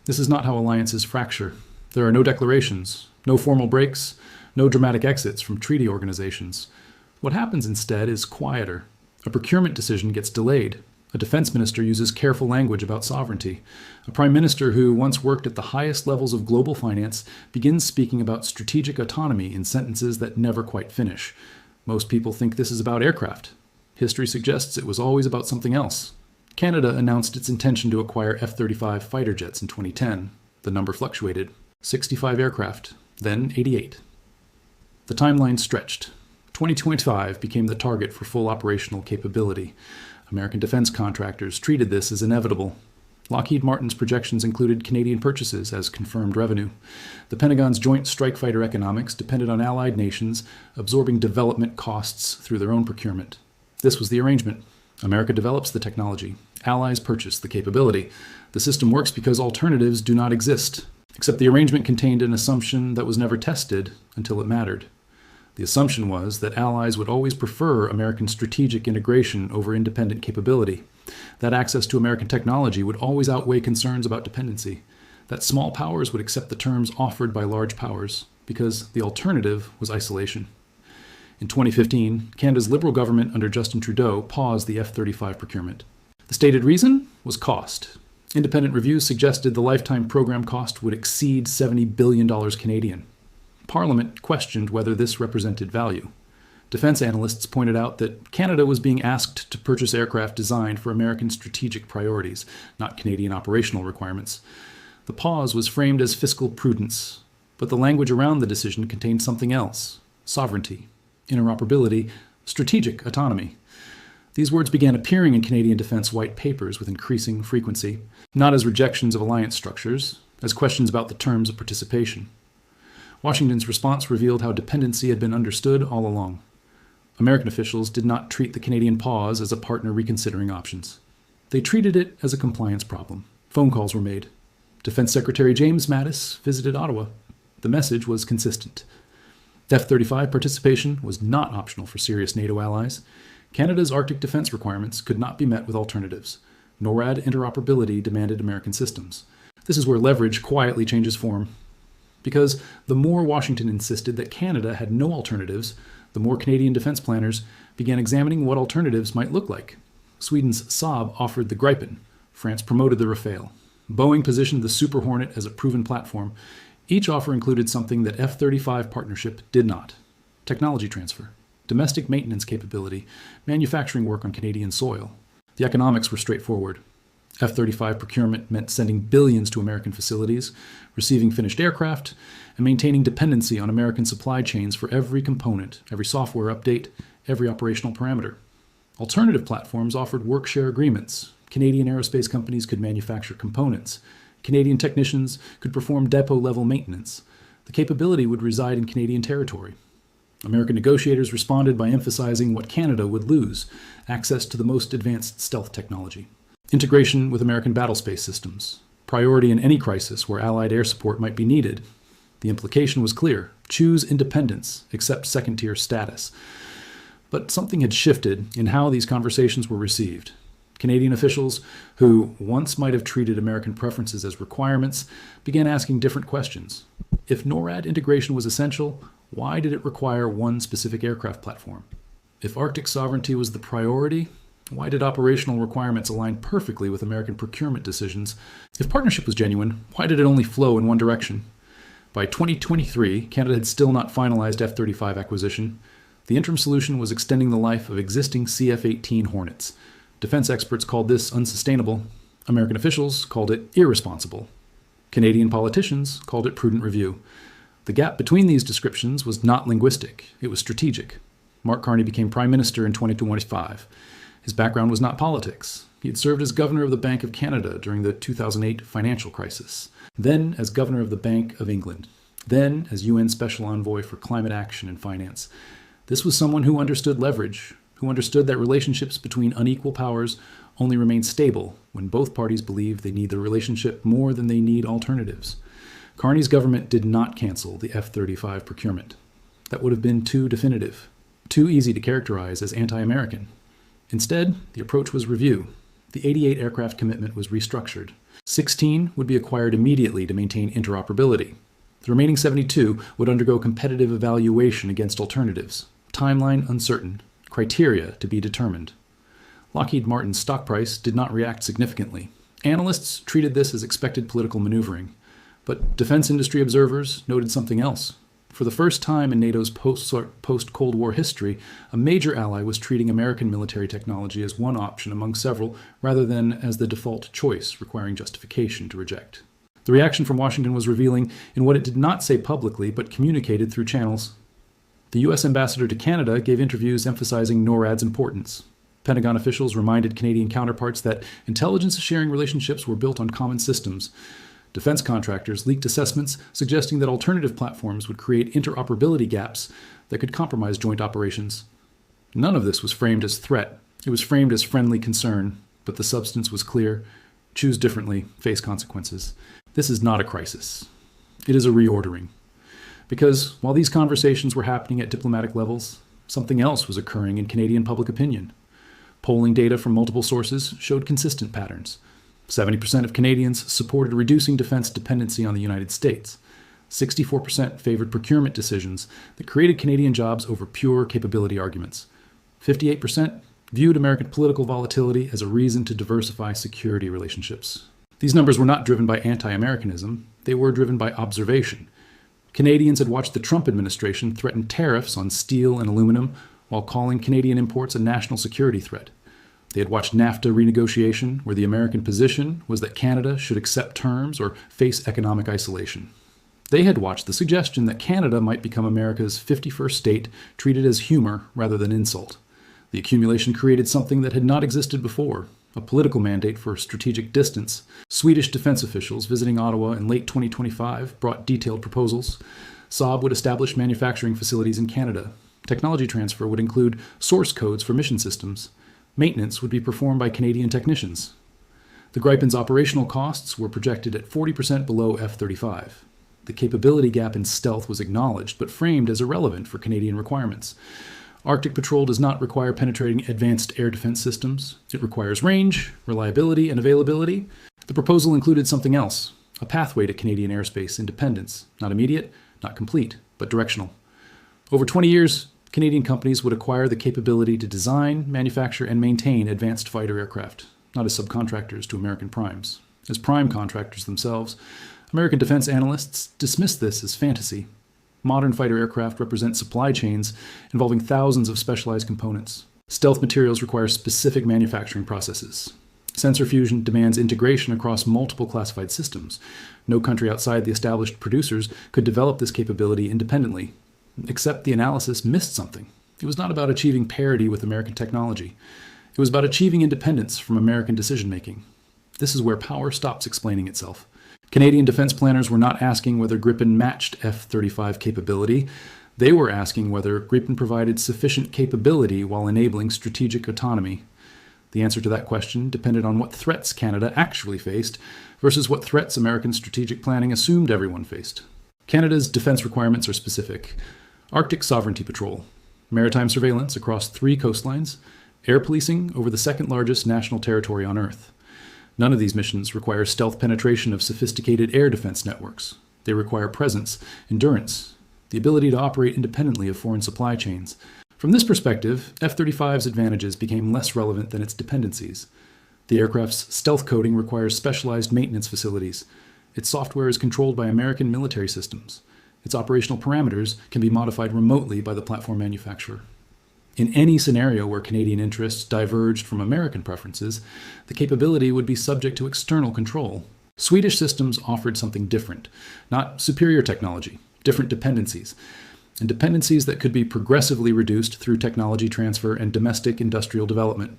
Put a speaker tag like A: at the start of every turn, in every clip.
A: This is not how alliances fracture. There are no declarations, no formal breaks, no dramatic exits from treaty organizations. What happens instead is quieter. A procurement decision gets delayed. A defense minister uses careful language about sovereignty. A prime minister who once worked at the highest levels of global finance begins speaking about strategic autonomy in sentences that never quite finish. Most people think this is about aircraft. History suggests it was always about something else. Canada announced its intention to acquire F-35 fighter jets in 2010. The number fluctuated. 65 aircraft, then 88. The timeline stretched. 2025 became the target for full operational capability. American defense contractors treated this as inevitable. Lockheed Martin's projections included Canadian purchases as confirmed revenue. The Pentagon's joint strike fighter economics depended on allied nations absorbing development costs through their own procurement. This was the arrangement. America develops the technology. Allies purchase the capability. The system works because alternatives do not exist. Except the arrangement contained an assumption that was never tested until it mattered. The assumption was that allies would always prefer American strategic integration over independent capability, that access to American technology would always outweigh concerns about dependency, that small powers would accept the terms offered by large powers, because the alternative was isolation. In 2015, Canada's Liberal government under Justin Trudeau paused the F-35 procurement. The stated reason was cost. Independent reviews suggested the lifetime program cost would exceed $70 billion Canadian. Parliament questioned whether this represented value. Defense analysts pointed out that Canada was being asked to purchase aircraft designed for American strategic priorities, not Canadian operational requirements. The pause was framed as fiscal prudence, but the language around the decision contained something else: sovereignty, interoperability, strategic autonomy. These words began appearing in Canadian defense white papers with increasing frequency, not as rejections of alliance structures, as questions about the terms of participation. Washington's response revealed how dependency had been understood all along. American officials did not treat the Canadian pause as a partner reconsidering options. They treated it as a compliance problem. Phone calls were made. Defense Secretary James Mattis visited Ottawa. The message was consistent. F-35 participation was not optional for serious NATO allies. Canada's Arctic defense requirements could not be met with alternatives. NORAD interoperability demanded American systems. This is where leverage quietly changes form. Because the more Washington insisted that Canada had no alternatives, the more Canadian defense planners began examining what alternatives might look like. Sweden's Saab offered the Gripen. France promoted the Rafale. Boeing positioned the Super Hornet as a proven platform. Each offer included something that F-35 partnership did not: technology transfer, domestic maintenance capability, manufacturing work on Canadian soil. The economics were straightforward. F-35 procurement meant sending billions to American facilities, receiving finished aircraft, and maintaining dependency on American supply chains for every component, every software update, every operational parameter. Alternative platforms offered work-share agreements. Canadian aerospace companies could manufacture components. Canadian technicians could perform depot-level maintenance. The capability would reside in Canadian territory. American negotiators responded by emphasizing what Canada would lose: access to the most advanced stealth technology. Integration with American battlespace systems. Priority in any crisis where Allied air support might be needed. The implication was clear: choose independence, accept second-tier status. But something had shifted in how these conversations were received. Canadian officials, who once might have treated American preferences as requirements, began asking different questions. If NORAD integration was essential, why did it require one specific aircraft platform? If Arctic sovereignty was the priority, why did operational requirements align perfectly with American procurement decisions? If partnership was genuine, why did it only flow in one direction? By 2023, Canada had still not finalized F-35 acquisition. The interim solution was extending the life of existing CF-18 Hornets. Defense experts called this unsustainable. American officials called it irresponsible. Canadian politicians called it prudent review. The gap between these descriptions was not linguistic, it was strategic. Mark Carney became Prime Minister in 2025. His background was not politics. He had served as Governor of the Bank of Canada during the 2008 financial crisis, then as Governor of the Bank of England, then as UN Special Envoy for Climate Action and Finance. This was someone who understood leverage, who understood that relationships between unequal powers only remain stable when both parties believe they need the relationship more than they need alternatives. Carney's government did not cancel the F-35 procurement. That would have been too definitive, too easy to characterize as anti-American. Instead, the approach was review. The 88 aircraft commitment was restructured. 16 would be acquired immediately to maintain interoperability. The remaining 72 would undergo competitive evaluation against alternatives. Timeline uncertain. Criteria to be determined. Lockheed Martin's stock price did not react significantly. Analysts treated this as expected political maneuvering. But defense industry observers noted something else. For the first time in NATO's post-Cold War history, a major ally was treating American military technology as one option among several, rather than as the default choice, requiring justification to reject. The reaction from Washington was revealing in what it did not say publicly, but communicated through channels. The U.S. ambassador to Canada gave interviews emphasizing NORAD's importance. Pentagon officials reminded Canadian counterparts that intelligence sharing relationships were built on common systems. Defense contractors leaked assessments suggesting that alternative platforms would create interoperability gaps that could compromise joint operations. None of this was framed as threat. It was framed as friendly concern, but the substance was clear. Choose differently, face consequences. This is not a crisis. It is a reordering. Because while these conversations were happening at diplomatic levels, something else was occurring in Canadian public opinion. Polling data from multiple sources showed consistent patterns. 70% of Canadians supported reducing defense dependency on the United States. 64% favored procurement decisions that created Canadian jobs over pure capability arguments. 58% viewed American political volatility as a reason to diversify security relationships. These numbers were not driven by anti-Americanism. They were driven by observation. Canadians had watched the Trump administration threaten tariffs on steel and aluminum while calling Canadian imports a national security threat. They had watched NAFTA renegotiation, where the American position was that Canada should accept terms or face economic isolation. They had watched the suggestion that Canada might become America's 51st state, treated as humor rather than insult. The accumulation created something that had not existed before, a political mandate for strategic distance. Swedish defense officials visiting Ottawa in late 2025 brought detailed proposals. Saab would establish manufacturing facilities in Canada. Technology transfer would include source codes for mission systems. Maintenance would be performed by Canadian technicians. The Gripen's operational costs were projected at 40% below F-35. The capability gap in stealth was acknowledged, but framed as irrelevant for Canadian requirements. Arctic patrol does not require penetrating advanced air defense systems. It requires range, reliability, and availability. The proposal included something else, a pathway to Canadian airspace independence, not immediate, not complete, but directional. Over 20 years, Canadian companies would acquire the capability to design, manufacture, and maintain advanced fighter aircraft, not as subcontractors to American primes. As prime contractors themselves, American defense analysts dismiss this as fantasy. Modern fighter aircraft represent supply chains involving thousands of specialized components. Stealth materials require specific manufacturing processes. Sensor fusion demands integration across multiple classified systems. No country outside the established producers could develop this capability independently. Except the analysis missed something. It was not about achieving parity with American technology. It was about achieving independence from American decision-making. This is where power stops explaining itself. Canadian defense planners were not asking whether Gripen matched F-35 capability. They were asking whether Gripen provided sufficient capability while enabling strategic autonomy. The answer to that question depended on what threats Canada actually faced versus what threats American strategic planning assumed everyone faced. Canada's defense requirements are specific. Arctic sovereignty patrol, maritime surveillance across 3 coastlines, air policing over the second largest national territory on Earth. None of these missions require stealth penetration of sophisticated air defense networks. They require presence, endurance, the ability to operate independently of foreign supply chains. From this perspective, F-35's advantages became less relevant than its dependencies. The aircraft's stealth coding requires specialized maintenance facilities. Its software is controlled by American military systems. Its operational parameters can be modified remotely by the platform manufacturer. In any scenario where Canadian interests diverged from American preferences, the capability would be subject to external control. Swedish systems offered something different, not superior technology, different dependencies, and dependencies that could be progressively reduced through technology transfer and domestic industrial development.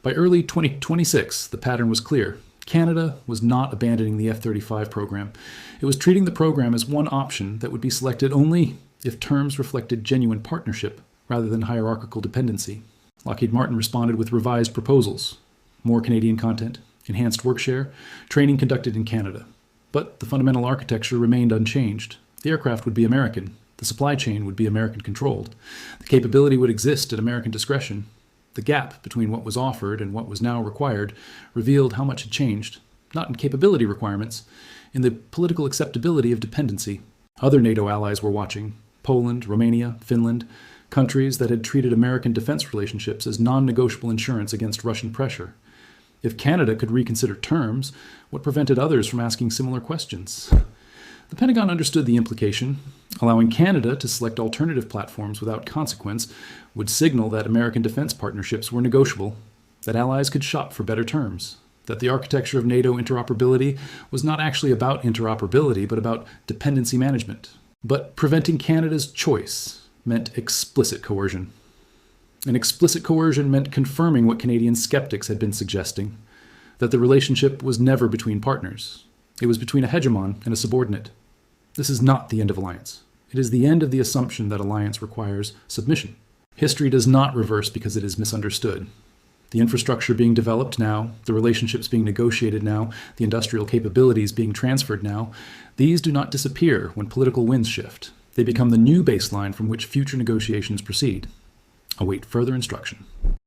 A: By early 2026, the pattern was clear. Canada was not abandoning the F-35 program. It was treating the program as one option that would be selected only if terms reflected genuine partnership rather than hierarchical dependency. Lockheed Martin responded with revised proposals, more Canadian content, enhanced work share, training conducted in Canada. But the fundamental architecture remained unchanged. The aircraft would be American. The supply chain would be American-controlled. The capability would exist at American discretion. The gap between what was offered and what was now required revealed how much had changed. not in capability requirements, in the political acceptability of dependency. Other NATO allies were watching: Poland, Romania, Finland, countries that had treated American defense relationships as non-negotiable insurance against Russian pressure. If Canada could reconsider terms, what prevented others from asking similar questions? The Pentagon understood the implication. Allowing Canada to select alternative platforms without consequence would signal that American defense partnerships were negotiable, that allies could shop for better terms, that the architecture of NATO interoperability was not actually about interoperability, but about dependency management. But preventing Canada's choice meant explicit coercion. And explicit coercion meant confirming what Canadian skeptics had been suggesting, that the relationship was never between partners. It was between a hegemon and a subordinate. This is not the end of alliance. It is the end of the assumption that alliance requires submission. History does not reverse because it is misunderstood. The infrastructure being developed now, the relationships being negotiated now, the industrial capabilities being transferred now, these do not disappear when political winds shift. They become the new baseline from which future negotiations proceed. Await further instruction.